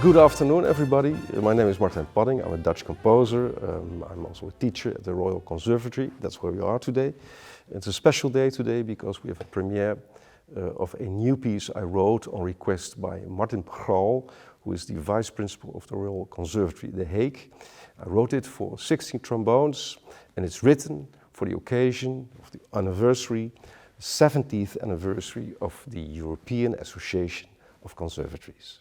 Good afternoon, everybody. My name is Martin Prchal. I'm a Dutch composer. I'm also a teacher at the Royal Conservatory. That's where we are today. It's a special day today because we have a premiere of a new piece I wrote on request by Martin Prchal, who is the vice principal of the Royal Conservatory, The Hague. I wrote it for 16 trombones, and it's written for the occasion of the anniversary, 70th anniversary of the European Association of Conservatories.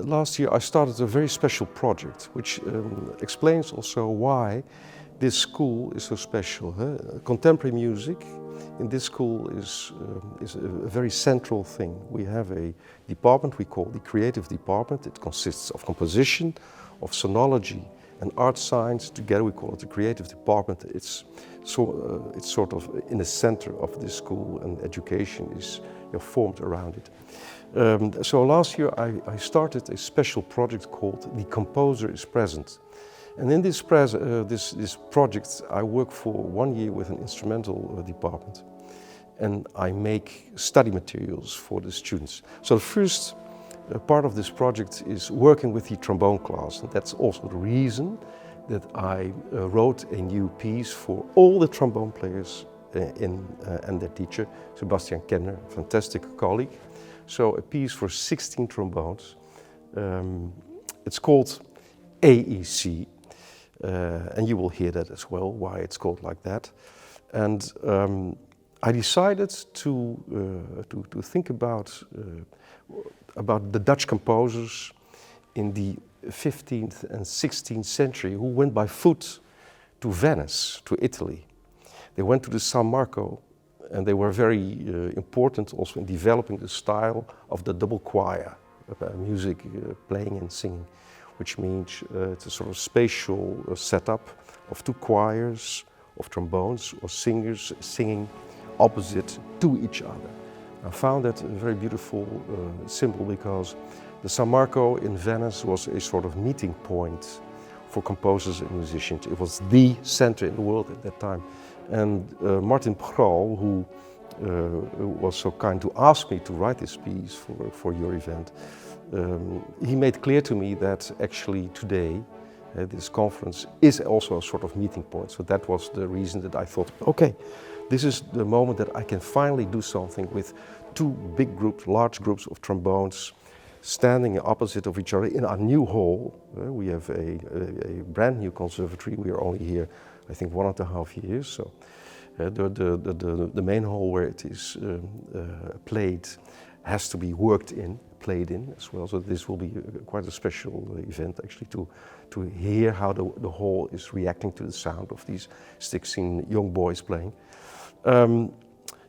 Last year I started a very special project which explains also why this school is so special. Contemporary music in this school is a very central thing. We have a department we call the creative department. It consists of composition, of sonology and art science. Together we call it the creative department. It's sort of in the center of this school, and education is formed around it. So last year I started a special project called The Composer is Present. And in this project I work for 1 year with an instrumental department, and I make study materials for the students. So the first part of this project is working with the trombone class, and that's also the reason that I wrote a new piece for all the trombone players and their teacher, Sebastiaan Kemner, a fantastic colleague. So a piece for 16 trombones. It's called AEC, and you will hear that as well, why it's called like that. And I decided to think about the Dutch composers in the 15th and 16th century who went by foot to Venice, to Italy. They went to the San Marco, and they were very important also in developing the style of the double choir, music playing and singing, which means it's a sort of spatial setup of two choirs of trombones or singers singing opposite to each other. I found that a very beautiful symbol because the San Marco in Venice was a sort of meeting point for composers and musicians. It was the center in the world at that time. And Martin Prchal, who was so kind to ask me to write this piece for your event, he made clear to me that actually today this conference is also a sort of meeting point. So that was the reason that I thought, okay, this is the moment that I can finally do something with two big groups, large groups of trombones standing opposite of each other in our new hall. We have a brand new conservatory. We are only here, I think, 1.5 years. So the main hall where it is played has to be played in as well. So this will be quite a special event actually to hear how the hall is reacting to the sound of these 16 young boys playing.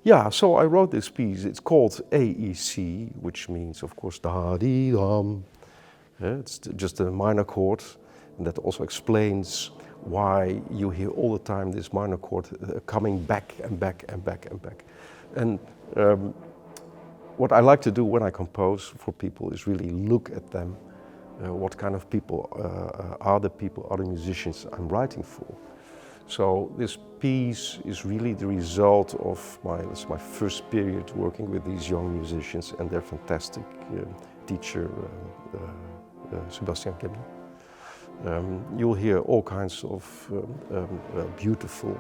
Yeah, so I wrote this piece. It's called AEC, which means, of course, da-dee-dum. It's just a minor chord, and that also explains why you hear all the time this minor chord coming back and back and back and back. And what I like to do when I compose for people is really look at them. What kind of people are the musicians I'm writing for? So this piece is really the result of my first period working with these young musicians and their fantastic teacher, Sebastiaan Kemner. You'll hear all kinds of beautiful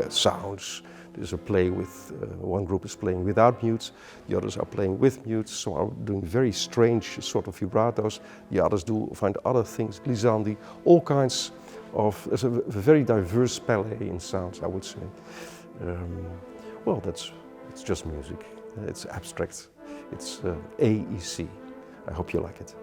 sounds. There's a play with, one group is playing without mutes, the others are playing with mutes, so I'm doing very strange sort of vibratos. The others find other things, glissandi, all kinds of, there's a very diverse palette in sounds, I would say. Well, it's just music. It's abstract. It's AEC. I hope you like it.